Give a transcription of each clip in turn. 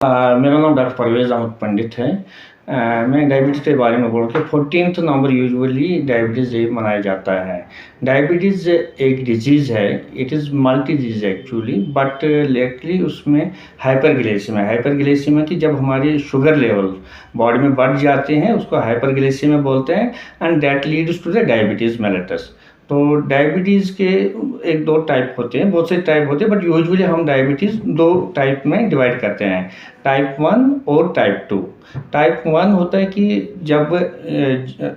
मेरा नाम डॉक्टर परवेज़ अहमद पंडित है। मैं डायबिटीज़ के बारे में बोल रहा था। 14th नवंबर यूजुअली डायबिटीज़ डे मनाया जाता है। डायबिटीज़ एक डिज़ीज़ है, it is multi disease actually, but lately उसमें हाइपरग्लाइसेमिया की जब हमारे शुगर लेवल बॉडी में बढ़ जाते हैं, उसको हाइपरग्लाइसेमिया बोलते हैं and that leads to the diabetes mellitus. तो डायबिटीज़ के 1-2 टाइप होते हैं, बहुत से टाइप होते हैं, बट यूजुअली हम डायबिटीज़ 2 टाइप में डिवाइड करते हैं, टाइप 1 और टाइप 2। टाइप 1 होता है कि जब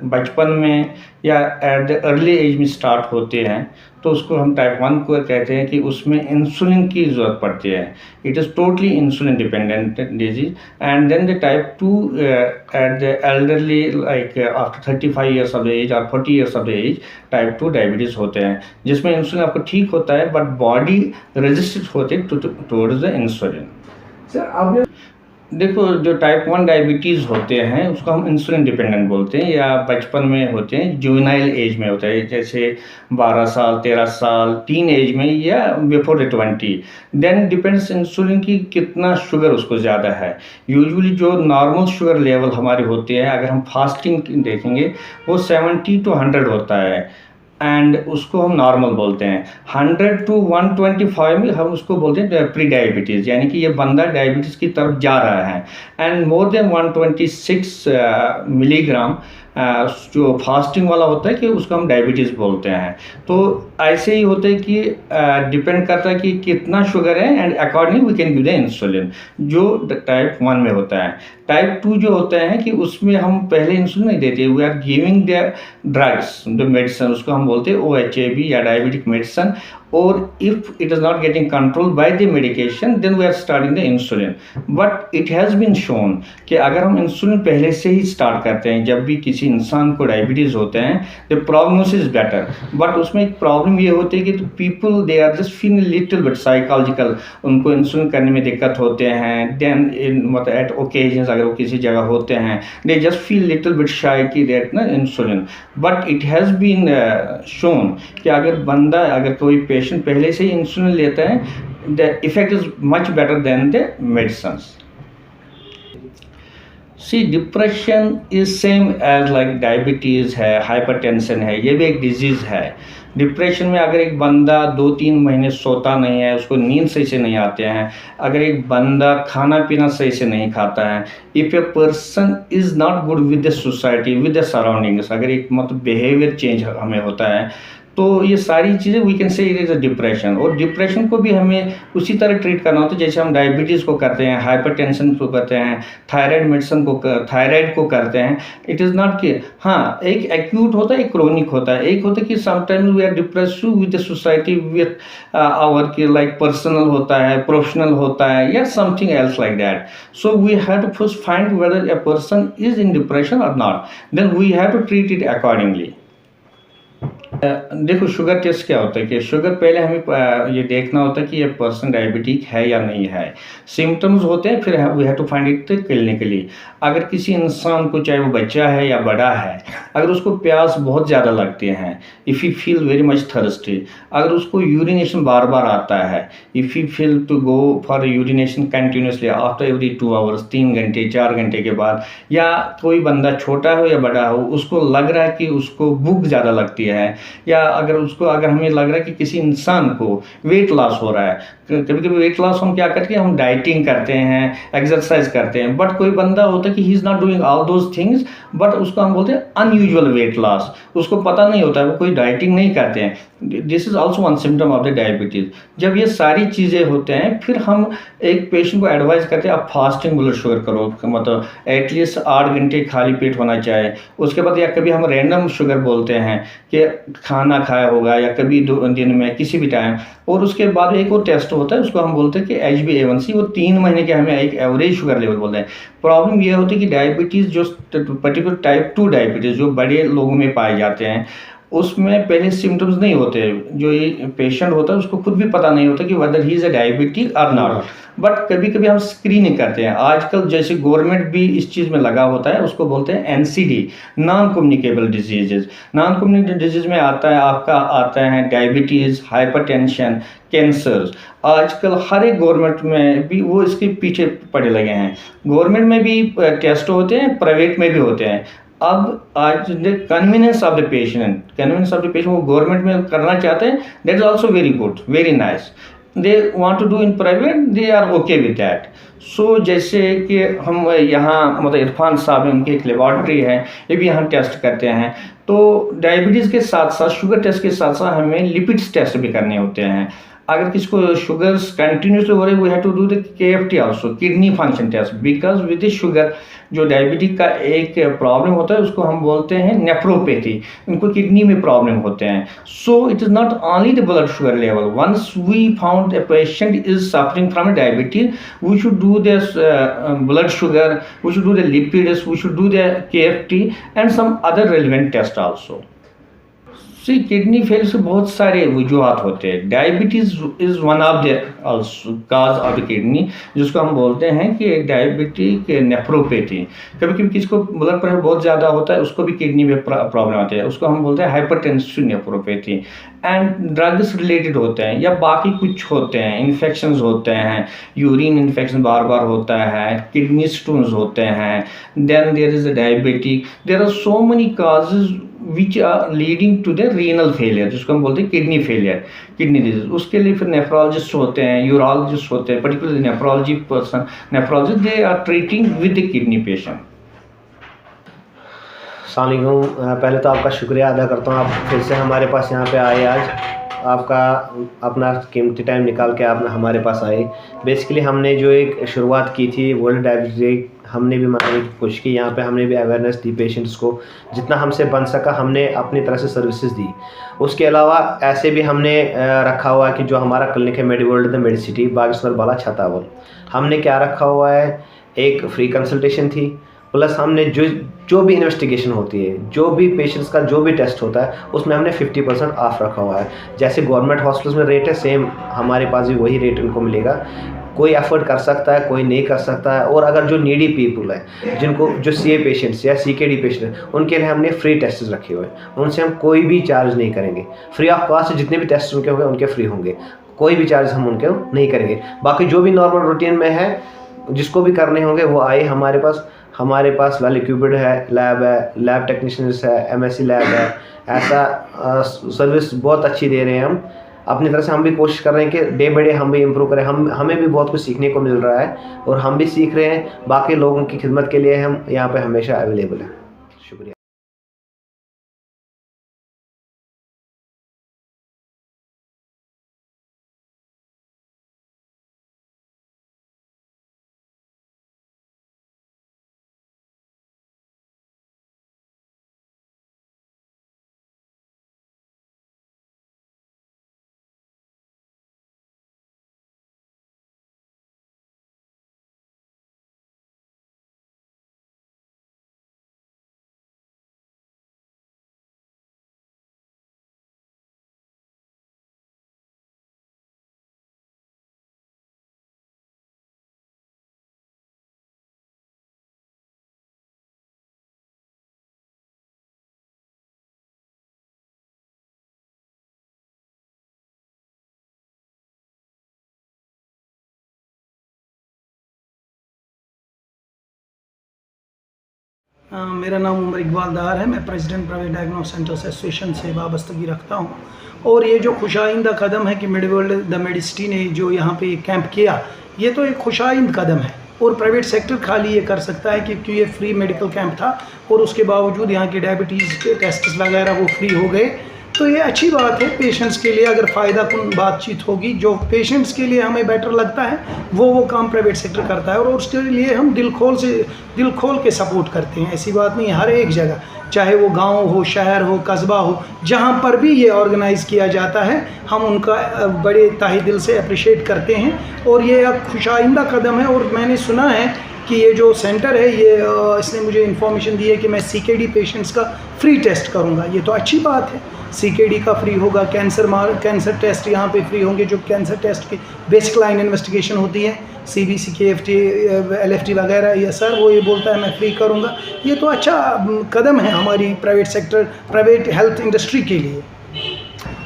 बचपन में या एट द अर्ली एज में स्टार्ट होते हैं, तो उसको हम टाइप 1 को कहते हैं कि उसमें इंसुलिन की ज़रूरत पड़ती है। It is totally insulin dependent disease. And then the type 2 at the elderly like after 35 years of the age और 40 years of the age, type 2 diabetes होते हैं, जिसमें इंसुलिन आपको ठीक होता है बट बॉडी रेजिस्टेंट होते टुवर्ड्स द इंसुलिन। सर आपने देखो, जो टाइप 1 डायबिटीज़ होते हैं उसको हम इंसुलिन डिपेंडेंट बोलते हैं, या बचपन में होते हैं, जुवेनाइल एज में होता है, जैसे 12 साल 13 साल टीन एज में या before the 20। Then depends insulin की कितना शुगर उसको ज़्यादा है। यूजुअली जो नॉर्मल शुगर लेवल हमारे होते हैं, अगर हम फास्टिंग देखेंगे, वो 70 to 100 होता है एंड उसको हम नॉर्मल बोलते हैं। 100 to 125 में हम उसको बोलते हैं प्री डायबिटीज़, यानी कि ये बंदा डायबिटीज़ की तरफ जा रहा है। एंड मोर देन 126 मिलीग्राम जो फास्टिंग वाला होता है कि उसको हम डायबिटीज़ बोलते हैं। तो ऐसे ही होता है कि डिपेंड करता है कि कितना शुगर है and according we can give the insulin, जो टाइप 1 में होता है। टाइप 2 जो होता है कि उसमें हम पहले इंसुलिन नहीं देते, we are giving the drugs, the medicine, उसको हम बोलते हैं OHAB या डायबिटिक मेडिसिन। और if it is not getting controlled by the medication, then we are starting the insulin. But it has been shown कि अगर हम इंसुलिन पहले से ही स्टार्ट करते हैं, जब भी किसी इंसान को डायबिटीज़ होते हैं, the prognosis is better. But उसमें एक प्रॉब्लम ये होती है कि people they are just feeling little bit psychological, उनको इंसुलिन करने में दिक्कत होते हैं। then मतलब at occasions अगर वो किसी जगह होते हैं, they just feel little bit shy कि that ना insulin. But it has been shown कि अगर कोई पेशेंट पहले से ही इंसुलिन लेता है, the effect is much better than the medicines. See depression is same as like diabetes है, हाइपरटेंशन है, ये भी एक डिजीज़ है। डिप्रेशन में अगर एक बंदा 2-3 महीने सोता नहीं है, उसको नींद सही से नहीं आते हैं, अगर एक बंदा खाना पीना सही से नहीं खाता है, if a person is not good with the society, with the surroundings, अगर एक मतलब बिहेवियर चेंज हमें होता है, तो ये सारी चीज़ें we can say it is a depression. और डिप्रेशन को भी हमें उसी तरह ट्रीट करना होता है जैसे हम डायबिटीज़ को करते हैं, हाइपरटेंशन को करते हैं, थायराइड को करते हैं। इट इज़ नॉट कि हाँ, एक एक्यूट होता है, एक क्रोनिक होता है। एक होता है कि sometimes we are depressed with the society, with our की लाइक पर्सनल होता है, प्रोफेशनल होता है, या something else like that. So we have to first find whether a person is in depression और not, then we have to treat it accordingly. देखो, sugar test क्या होता है कि शुगर पहले हमें ये देखना होता है कि ये पर्सन डायबिटिक है या नहीं है। सिम्टम्स होते हैं, फिर we have to find it clinically. अगर किसी इंसान को, चाहे वो बच्चा है या बड़ा है, अगर उसको प्यास बहुत ज़्यादा लगती है, if you feel very much thirsty, अगर उसको यूरिनेशन बार बार आता है, if you feel to go for urination continuously after every 2 hours, 3 घंटे 4 घंटे के बाद, या कोई बंदा छोटा हो या बड़ा हो, उसको लग रहा है कि उसको भूख ज़्यादा लगती है, या अगर हमें लग रहा है कि किसी इंसान को वेट लॉस हो रहा है, कभी कभी वेट लॉस हम क्या करते हैं, हम डाइटिंग करते हैं, एक्सरसाइज करते हैं, बट कोई बंदा होता है कि he is not doing all those things, but उसको हम बोलते हैं अनयूजुअल वेट लॉस, उसको पता नहीं होता है, वो कोई डाइटिंग नहीं करते हैं। This is also one symptom of the diabetes. जब ये सारी चीज़ें होते हैं, फिर हम एक पेशेंट को एडवाइस करते हैं आप फास्टिंग ब्लड शुगर करो, मतलब एटलीस्ट 8 घंटे खाली पेट होना चाहिए। उसके बाद या कभी हम रैंडम शुगर बोलते हैं कि खाना खाया होगा या कभी 2 दिन में किसी भी टाइम। और उसके बाद एक और टेस्ट होता है, उसको हम बोलते हैं कि HbA1c, वो 3 महीने के हमें एक एवरेज शुगर लेवल बोलते हैं। प्रॉब्लम ये होती है कि डायबिटीज़ जो पर्टिकुलर टाइप 2 डायबिटीज़ जो बड़े लोगों में पाए जाते हैं, उसमें पहले सिम्टम्स नहीं होते, जो ये पेशेंट होता है उसको खुद भी पता नहीं होता कि weather he is a diabetic और नॉट। बट कभी कभी हम स्क्रीनिंग करते हैं। आजकल जैसे गवर्नमेंट भी इस चीज़ में लगा होता है, उसको बोलते हैं NCD, non communicable diseases. Non communicable disease में आता है डायबिटीज़, हाइपरटेंशन, कैंसर। आजकल हर एक गवर्नमेंट में भी वो इसके पीछे पड़े लगे हैं। गवर्नमेंट में भी टेस्ट होते हैं, प्राइवेट में भी होते हैं। अब आज कन्वीनियंस ऑफ द पेशेंट वो गवर्नमेंट में करना चाहते हैं, that is also very good, very nice. They want to do in private, they are okay with that. So जैसे कि हम यहाँ मतलब इरफान साहब हैं, उनकी एक लेबॉर्ट्री है, ये भी यहाँ टेस्ट करते हैं। तो डायबिटीज़ के साथ साथ, शुगर टेस्ट के साथ साथ हमें लिपिड्स टेस्ट भी करने होते हैं। अगर किसी को शुगर्स कंटिन्यूसली हो रही, we have to do the KFT also, kidney function test, because with the sugar जो डायबिटिक का एक प्रॉब्लम होता है उसको हम बोलते हैं नेफ्रोपैथी, उनको किडनी में प्रॉब्लम होते हैं। So it is not only the blood sugar level. Once we found a patient is suffering from a diabetes, we should do this blood sugar, we should do the lipids, we should do the KFT and some other relevant test also. See kidney fail से बहुत सारे वजूहत होते हैं। Diabetes is one of the cause of the kidney, जिसको हम बोलते हैं कि डायबिटिक नेफ्रोपैथी। कभी कभी किसी को ब्लड प्रेशर बहुत ज़्यादा होता है, उसको भी किडनी में प्रॉब्लम आती है, उसको हम बोलते हैं hypertensive nephropathy. And drugs related होते हैं या बाकी कुछ होते हैं, इन्फेक्शंस होते हैं, यूरिन इन्फेक्शन बार बार होता है, किडनी स्टोन्स होते हैं, then there is a diabetic, there are so many causes which are leading to the renal failure, जिसको हम बोलते हैं किडनी फेलियर, किडनी डिजीज। उसके लिए फिर नेफ्रोलॉजिस्ट होते हैं, यूरोलॉजिस्ट होते हैं, particularly nephrologist they are treating with the kidney patient. अस्सलाम वालेकुम। पहले तो आपका शुक्रिया अदा करता हूँ, आप फिर से हमारे पास यहाँ पे आए। आज आपका अपना कीमती टाइम निकाल के आप हमारे पास आए। बेसिकली हमने जो एक शुरुआत की थी वर्ल्ड डायबिटीज डे, हमने भी मनाने की कोशिश की। यहाँ पे हमने भी अवेयरनेस दी पेशेंट्स को, जितना हमसे बन सका हमने अपनी तरह से सर्विसेज दी। उसके अलावा ऐसे भी हमने रखा हुआ है कि जो हमारा क्लिनिक है मेडिवर्ल्ड द मेडिसिटी, बागेश्वर बाला छतावल, हमने क्या रखा हुआ है, एक फ्री कंसल्टेशन थी, प्लस हमने जो भी इन्वेस्टिगेशन होती है, जो भी पेशेंट्स का जो भी टेस्ट होता है, उसमें हमने 50% ऑफ रखा हुआ है। जैसे गवर्नमेंट हॉस्पिटल्स में रेट है, सेम हमारे पास भी वही रेट उनको मिलेगा। कोई अफोर्ड कर सकता है, कोई नहीं कर सकता है। और अगर जो नीडी पीपल है, जिनको जो CA पेशेंट्स या CKD पेशेंट हैं, उनके लिए हमने फ्री टेस्ट रखे हुए हैं। उनसे हम कोई भी चार्ज नहीं करेंगे, फ्री ऑफ कॉस्ट। जितने भी टेस्ट उनके होंगे उनके फ्री होंगे, कोई भी चार्ज हम उनके नहीं करेंगे। बाकी जो भी नॉर्मल रूटीन में है, जिसको भी करने होंगे वो आए हमारे पास। हमारे पास वेल इक्विप्ड है, लैब है, लैब टेक्नीशियंस है, MSc लैब है। ऐसा सर्विस बहुत अच्छी दे रहे हैं हम। अपनी तरह से हम भी कोशिश कर रहे हैं कि डे बाई डे हम भी इम्प्रूव करें। हमें भी बहुत कुछ सीखने को मिल रहा है और हम भी सीख रहे हैं। बाकी लोगों की खिदमत के लिए हम यहाँ पे हमेशा अवेलेबल हैं। शुक्रिया। मेरा नाम उमर इकबाल दार है। मैं president private diagnostic centre association से वाबस्तगी रखता हूँ। और ये जो खुशाइंदा कदम है कि मेडिवर्ल्ड द मेडिसिटी ने जो यहाँ पे कैंप किया, ये तो एक खुशाइंद कदम है। और प्राइवेट सेक्टर खाली ये कर सकता है क्योंकि ये फ्री मेडिकल कैंप था और उसके बावजूद यहाँ के डायबिटीज़ के टेस्ट वगैरह वो फ्री हो गए। तो ये अच्छी बात है पेशेंट्स के लिए। अगर फ़ायदा कुन बातचीत होगी, जो पेशेंट्स के लिए हमें बेटर लगता है वो काम प्राइवेट सेक्टर करता है और उसके लिए हम दिल खोल के सपोर्ट करते हैं। ऐसी बात नहीं, हर एक जगह, चाहे वो गांव हो, शहर हो, कस्बा हो, जहां पर भी ये ऑर्गेनाइज़ किया जाता है, हम उनका बड़े ताहे दिल से अप्रिशिएट करते हैं। और ये एक खुशाइंदा कदम है। और मैंने सुना है कि ये जो सेंटर है ये इसने मुझे इन्फॉर्मेशन दी है कि मैं CKD पेशेंट्स का फ्री टेस्ट करूँगा। ये तो अच्छी बात है, CKD का फ्री होगा, कैंसर टेस्ट यहाँ पे फ्री होंगे, जो कैंसर टेस्ट की बेसिक लाइन इन्वेस्टिगेशन होती है, CBC, KFT, LFT वगैरह, ये सर वो ये बोलता है मैं फ्री करूँगा। ये तो अच्छा कदम है हमारी प्राइवेट हेल्थ इंडस्ट्री के लिए।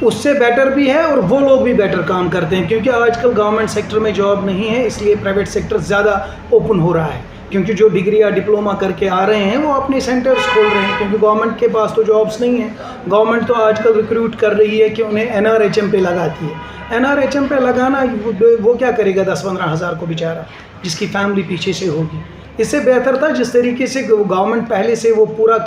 उससे बेटर भी है और वो लोग भी बेटर काम करते हैं, क्योंकि आजकल गवर्नमेंट सेक्टर में जॉब नहीं है, इसलिए प्राइवेट सेक्टर ज़्यादा ओपन हो रहा है। क्योंकि जो डिग्री या डिप्लोमा करके आ रहे हैं वो अपने सेंटर्स खोल रहे हैं, क्योंकि गवर्नमेंट के पास तो जॉब्स नहीं है। गवर्नमेंट तो आजकल रिक्रूट कर रही है कि उन्हें NRHM पे लगाती है। NRHM पे लगाना वो क्या करेगा 10-15 हज़ार को बेचारा, जिसकी फैमिली पीछे से होगी। इससे बेहतर था जिस तरीके से गवर्नमेंट पहले से वो पूरा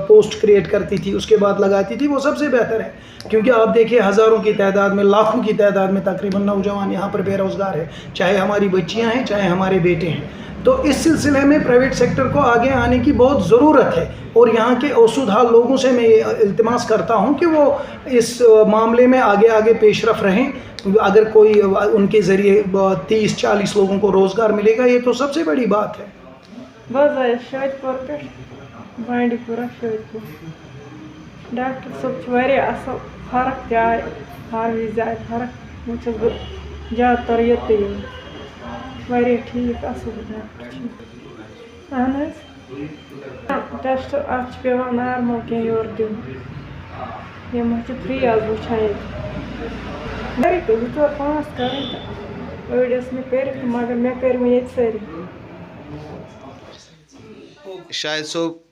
पोस्ट क्रिएट करती थी उसके बाद लगाती थी, वो सबसे बेहतर है। क्योंकि आप देखिए हज़ारों की तादाद में, लाखों की तादाद में तकरीबन नौजवान यहाँ पर बेरोज़गार है, चाहे हमारी बच्चियाँ हैं चाहे हमारे बेटे हैं। तो इस सिलसिले में प्राइवेट सेक्टर को आगे आने की बहुत ज़रूरत है, और यहाँ के औसूदा लोगों से मैं इल्तिमास करता हूँ कि वो इस मामले में आगे पेशरफ रहें। अगर कोई उनके ज़रिए 30-40 लोगों को रोज़गार मिलेगा, ये तो सबसे बड़ी बात है। बस शादपुर पे बांडीपुरा शादपुर डॉक्टर सब असल फर्क जाए, हर वज आए फर्क। वह बह ज़्यादातर ये ठीक असल डॉक्टर। अहन टेस्ट अत पेवान नार्मल कह योर दिन यम फ्री आज वुचान घर 2-4-5 कर अड़स मे कर, मगर मे कर ये सारी। शाहिद साहब